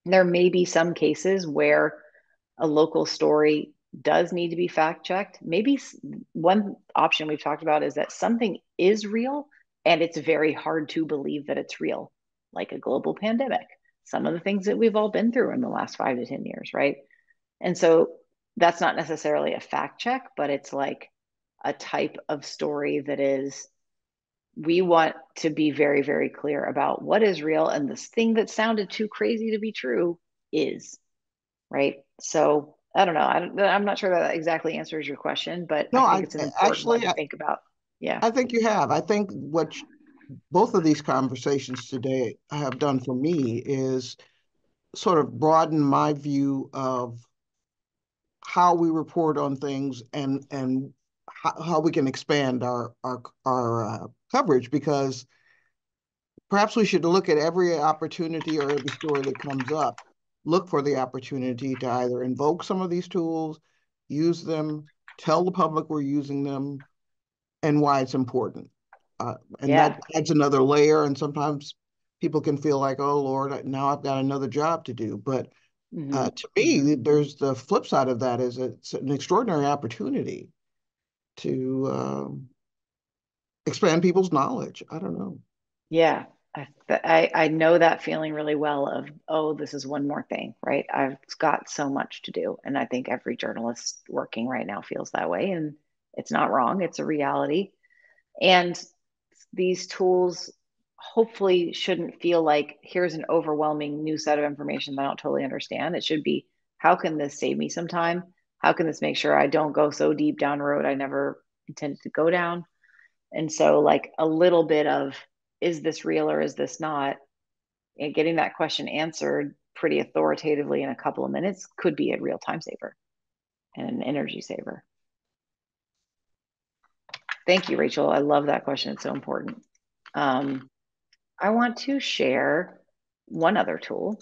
There may be some cases where a local story does need to be fact checked. Maybe one option we've talked about is that something is real and it's very hard to believe that it's real, like a global pandemic, some of the things that we've all been through in the last 5 to 10 years, right? And so that's not necessarily a fact check, but it's like a type of story that is, we want to be very, very clear about what is real. And this thing that sounded too crazy to be true is, right? So I don't know. I'm not sure that exactly answers your question, but No, I think I it's an important one actually, to think about. Yeah. I think you have. I think both of these conversations today have done for me is sort of broaden my view of how we report on things and how we can expand our coverage, because perhaps we should look at every opportunity or every story that comes up, look for the opportunity to either invoke some of these tools, use them, tell the public we're using them, and why it's important. And that Yeah. adds another layer. And sometimes people can feel like, oh, Lord, now I've got another job to do. But Hmm. to me, there's the flip side of that is it's an extraordinary opportunity to expand people's knowledge. I don't know. Yeah. I know that feeling really well of, oh, this is one more thing, right? I've got so much to do. And I think every journalist working right now feels that way. And it's not wrong, it's a reality. And these tools hopefully shouldn't feel like here's an overwhelming new set of information that I don't totally understand. It should be, how can this save me some time? How can this make sure I don't go so deep down a road I never intended to go down? And so, like a little bit of, is this real or is this not? And getting that question answered pretty authoritatively in a couple of minutes could be a real time saver and an energy saver. Thank you, Rachel. I love that question. It's so important. I want to share one other tool.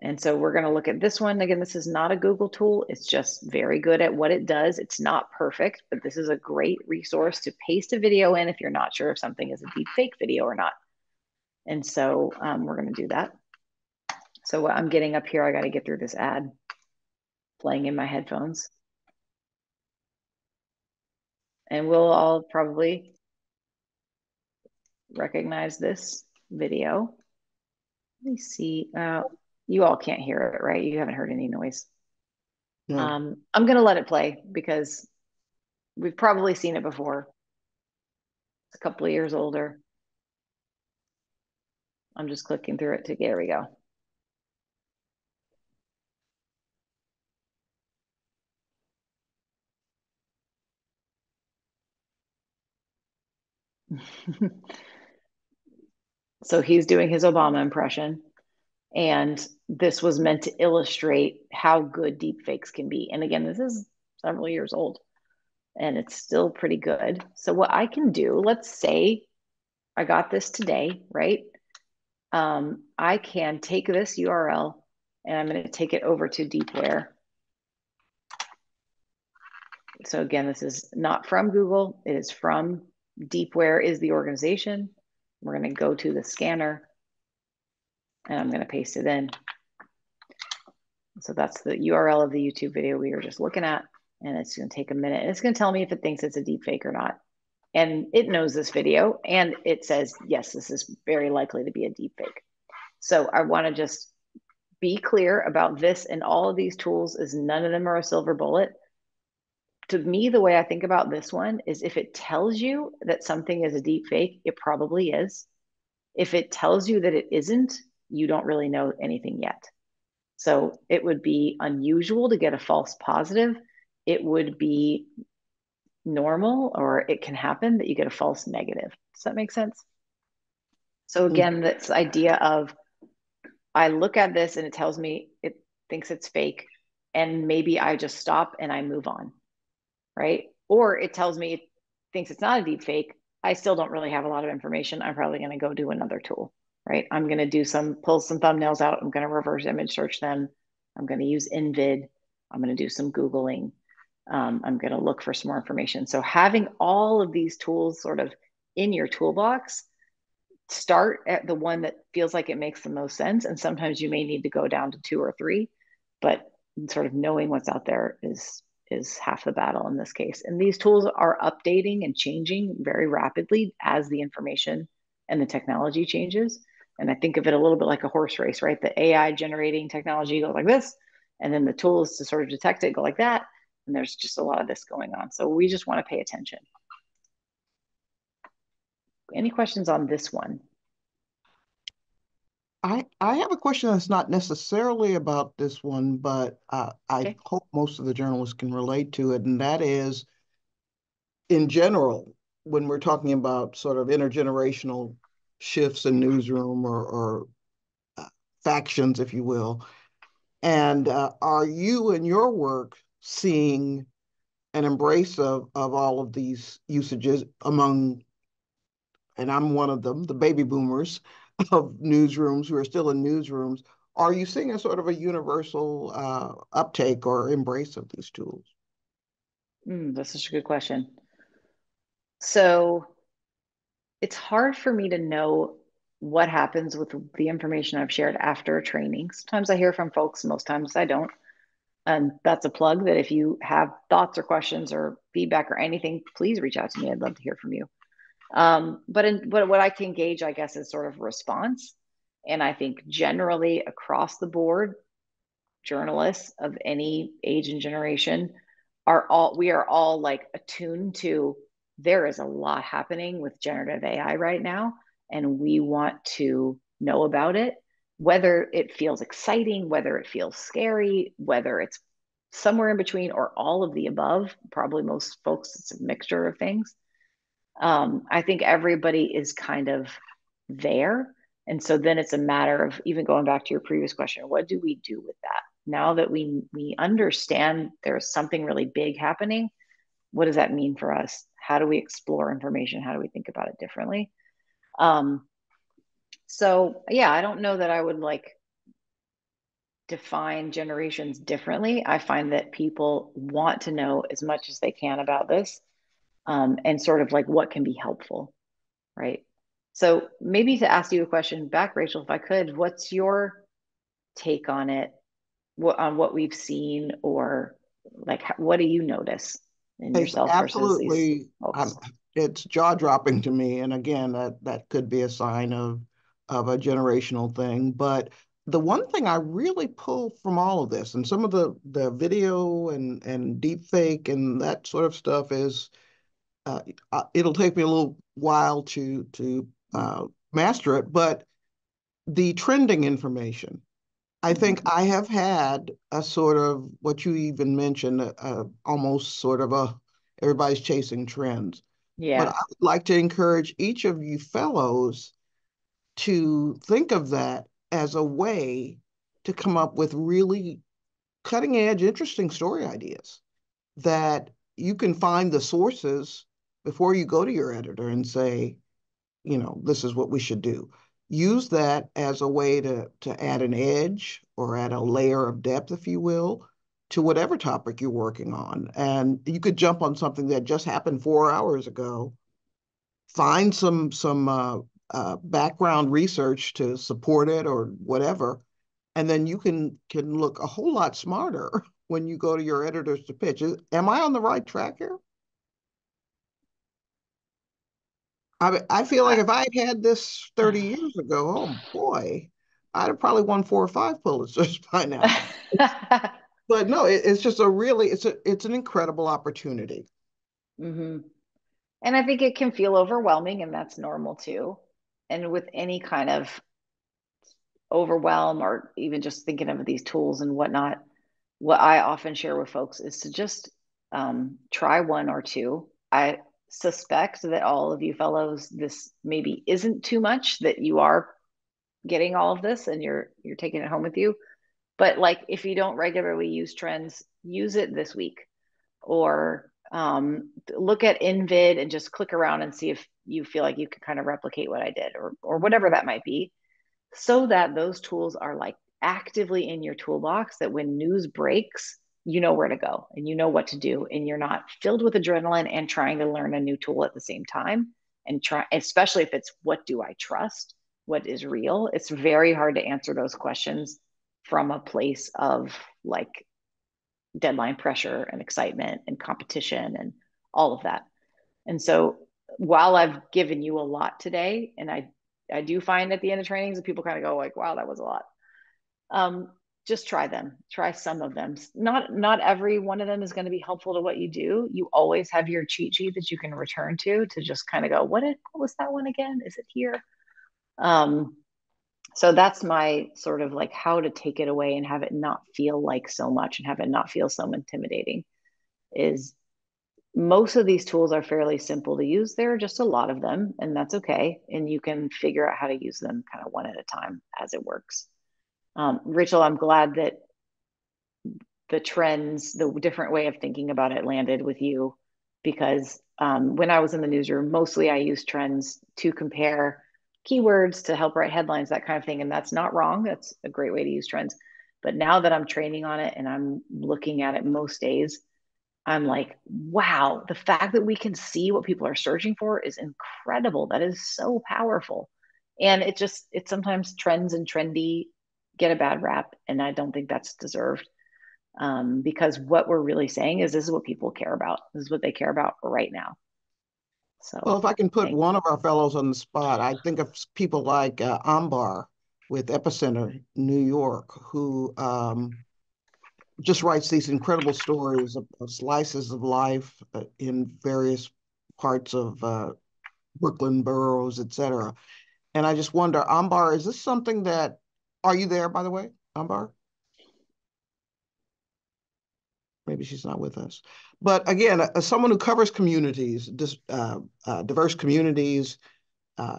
And so we're going to look at this one. Again, this is not a Google tool. It's just very good at what it does. It's not perfect, but this is a great resource to paste a video in if you're not sure if something is a deep fake video or not. And so we're going to do that. So what I'm getting up here, I got to get through this ad playing in my headphones. And we'll all probably recognize this video. Let me see. You all can't hear it, right? You haven't heard any noise. No. I'm going to let it play because we've probably seen it before. It's a couple of years older. I'm just clicking through it to, there we go. So he's doing his Obama impression. And this was meant to illustrate how good deepfakes can be. And again, this is several years old and it's still pretty good. So what I can do, let's say I got this today, right? I can take this URL and I'm going to take it over to Deepware. So again, this is not from Google. It is from Deepware is the organization. We're going to go to the scanner and I'm going to paste it in. So that's the URL of the YouTube video we were just looking at. And it's going to take a minute. And it's going to tell me if it thinks it's a deep fake or not. And it knows this video and it says, yes, this is very likely to be a deep fake. So I want to just be clear about this, and all of these tools is none of them are a silver bullet. To me, the way I think about this one is if it tells you that something is a deep fake, it probably is. If it tells you that it isn't, you don't really know anything yet. So it would be unusual to get a false positive. It would be normal, or it can happen that you get a false negative. Does that make sense? So again, this idea of, I look at this and it tells me it thinks it's fake, and maybe I just stop and I move on, right? Or it tells me it thinks it's not a deep fake. I still don't really have a lot of information. I'm probably going to go do another tool, right? I'm going to do pull some thumbnails out. I'm going to reverse image search them. I'm going to use InVid. I'm going to do some Googling. I'm going to look for some more information. So having all of these tools sort of in your toolbox, start at the one that feels like it makes the most sense. And sometimes you may need to go down to 2 or 3, but sort of knowing what's out there is half the battle in this case. And these tools are updating and changing very rapidly as the information and the technology changes. And I think of it a little bit like a horse race, right? The AI generating technology goes like this, and then the tools to sort of detect it go like that. And there's just a lot of this going on. So we just want to pay attention. Any questions on this one? I have a question that's not necessarily about this one, but I hope most of the journalists can relate to it. And that is, in general, when we're talking about sort of intergenerational shifts in newsroom or factions, if you will. And are you in your work seeing an embrace of all of these usages among and I'm one of them, the baby boomers of newsrooms who are still in newsrooms, are you seeing a sort of a universal uptake or embrace of these tools? That's such a good question. So it's hard for me to know what happens with the information I've shared after a training. Sometimes I hear from folks, most times I don't. And that's a plug that if you have thoughts or questions or feedback or anything, please reach out to me. I'd love to hear from you. But what I can gauge, I guess, is sort of response. And I think generally across the board, journalists of any age and generation we are all like attuned to there is a lot happening with generative AI right now, and we want to know about it, whether it feels exciting, whether it feels scary, whether it's somewhere in between or all of the above. Probably most folks, it's a mixture of things. I think everybody is kind of there. And so then it's a matter of even going back to your previous question, what do we do with that? Now that we understand there's something really big happening, what does that mean for us? How do we explore information? How do we think about it differently? Um, so yeah, I don't know that I would like define generations differently. I find that people want to know as much as they can about this, and sort of like what can be helpful, right? So maybe to ask you a question back, Rachel, if I could, what's your take on it, on what we've seen, or like what do you notice in It's yourself versus these absolutely, folks? it's jaw dropping to me. And again, that could be a sign of a generational thing. But the one thing I really pull from all of this, and some of the video and deep fake and that sort of stuff is, it'll take me a little while to master it, but the trending information. I think Mhm. I have had a sort of what you even mentioned, almost sort of a everybody's chasing trends. But I Yeah. would like to encourage each of you fellows to think of that as a way to come up with really cutting edge, interesting story ideas that you can find the sources before you go to your editor and say, this is what we should do. Use that as a way to add an edge or add a layer of depth, if you will, to whatever topic you're working on. And you could jump on something that just happened 4 hours ago, find some background research to support it or whatever, and then you can look a whole lot smarter when you go to your editors to pitch. Am I on the right track here? I feel like if I had this 30 years ago, oh boy, I'd have probably won 4 or 5 Pulitzers by now. But no, it's just it's an incredible opportunity. hmm And I think it can feel overwhelming, and that's normal too. And with any kind of overwhelm or even just thinking of these tools and whatnot, what I often share with folks is to just try one or two. I suspect that all of you fellows, this maybe isn't too much, that you are getting all of this and you're taking it home with you. But like if you don't regularly use trends, use it this week, or look at Invid and just click around and see if you feel like you can kind of replicate what I did, or whatever that might be, so that those tools are like actively in your toolbox, that when news breaks, you know where to go and you know what to do, and you're not filled with adrenaline and trying to learn a new tool at the same time. And try, especially if it's what do I trust, what is real. It's very hard to answer those questions from a place of like deadline pressure and excitement and competition and all of that. And so while I've given you a lot today, and I do find at the end of trainings that people kind of go like, wow, that was a lot. Um, just try them, try some of them. Not every one of them is going to be helpful to what you do. You always have your cheat sheet that you can return to just kind of go, what was that one again? Is it here? Um, so that's my sort of like how to take it away and have it not feel like so much and have it not feel so intimidating is most of these tools are fairly simple to use. There are just a lot of them, and that's okay. And you can figure out how to use them kind of one at a time as it works. Rachel, I'm glad that the trends, the different way of thinking about it landed with you. because when I was in the newsroom, mostly I used trends to compare keywords to help write headlines, that kind of thing. And that's not wrong. That's a great way to use trends. But now that I'm training on it and I'm looking at it most days, I'm like, wow, the fact that we can see what people are searching for is incredible. That is so powerful. And it sometimes trends and trendy get a bad rap. And I don't think that's deserved, because what we're really saying is this is what people care about. This is what they care about right now. Well, So if I can put thanks. one of our fellows on the spot, I think of people like Ambar with Epicenter, New York, who just writes these incredible stories of slices of life in various parts of Brooklyn boroughs, et cetera. And I just wonder, Ambar, is this something that, are you there, by the way, Ambar? Maybe she's not with us. But again, as someone who covers communities, diverse communities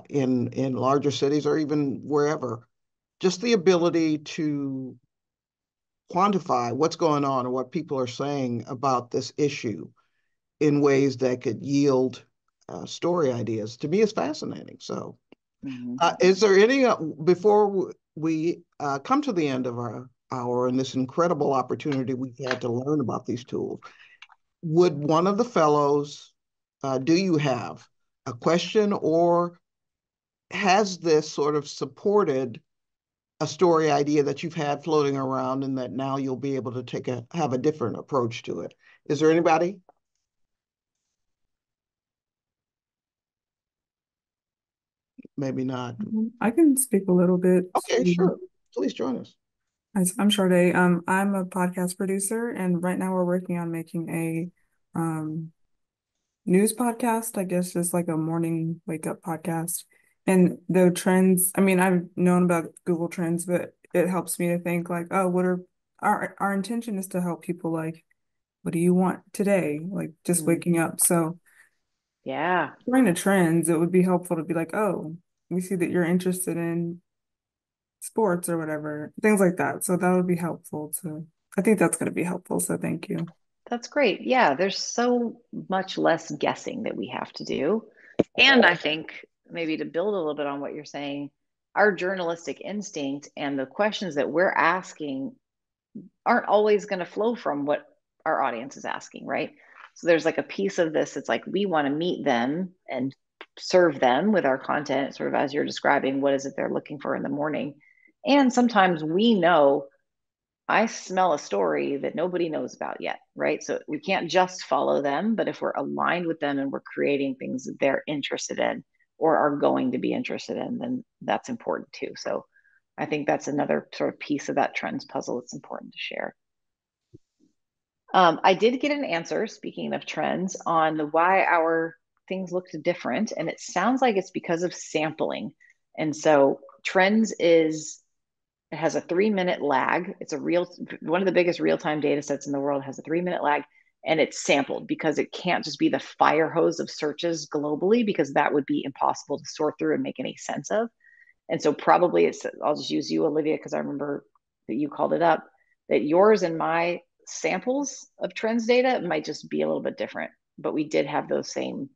in larger cities or even wherever, just the ability to quantify what's going on and what people are saying about this issue in ways that could yield story ideas to me is fascinating. So, is there any, before we come to the end of our hour and this incredible opportunity we've had to learn about these tools, would one of the fellows, do you have a question, or has this sort of supported a story idea that you've had floating around and that now you'll be able to have a different approach to it? Is there anybody? Maybe not. I can speak a little bit Okay, to, sure. Please join us. I'm Sade. I'm a podcast producer, and right now we're working on making a news podcast, I guess just like a morning wake up podcast. And the trends, I mean, I've known about Google Trends, but it helps me to think like, oh, what are our intention is to help people like, what do you want today? Like just waking up. So Yeah, during the trends, it would be helpful to be like, oh, we see that you're interested in sports or whatever, things like that. So that would be helpful to, I think that's going to be helpful. So thank you. that's great. Yeah, there's so much less guessing that we have to do. And I think maybe to build a little bit on what you're saying, our journalistic instinct and the questions that we're asking aren't always going to flow from what our audience is asking, right? So there's like a piece of this. It's like we want to meet them and serve them with our content, sort of as you're describing, what is it they're looking for in the morning. And sometimes we know I smell a story that nobody knows about yet, right? So we can't just follow them, but if we're aligned with them and we're creating things that they're interested in or are going to be interested in, then that's important too. So I think that's another sort of piece of that trends puzzle that's important to share. I did get an answer, speaking of trends, on why our things looked different. And it sounds like it's because of sampling. And so trends it has a 3 minute lag. It's one of the biggest real-time data sets in the world, has a 3 minute lag, and it's sampled because it can't just be the fire hose of searches globally, because that would be impossible to sort through and make any sense of. And so probably I'll just use you, Olivia, because I remember that you called it up, that yours and my samples of trends data might just be a little bit different, but we did have those same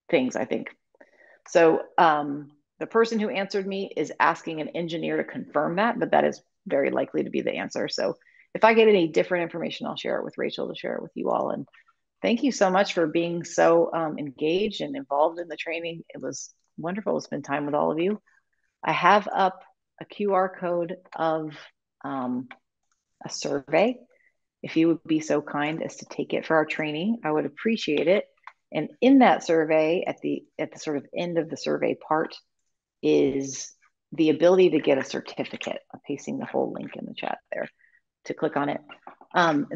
things, I think. So the person who answered me is asking an engineer to confirm that, but that is very likely to be the answer. So if I get any different information, I'll share it with Rachel to share it with you all. And thank you so much for being so engaged and involved in the training. It was wonderful to spend time with all of you. I have up a QR code of a survey. If you would be so kind as to take it for our training, I would appreciate it. And in that survey, at the sort of end of the survey part, is the ability to get a certificate. I'm pasting the whole link in the chat there to click on it.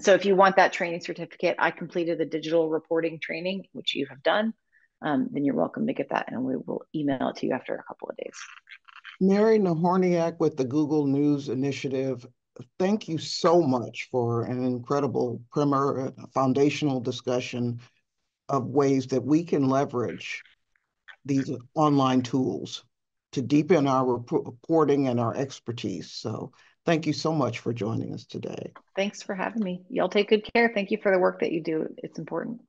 So if you want that training certificate, I completed the digital reporting training, which you have done. Then you're welcome to get that, and we will email it to you after a couple of days. Mary Nahorniak with the Google News Initiative, thank you so much for an incredible primer, foundational discussion of ways that we can leverage these online tools to deepen our reporting and our expertise. So Thank you so much for joining us today. Thanks for having me. Y'all take good care. Thank you for the work that you do. It's important.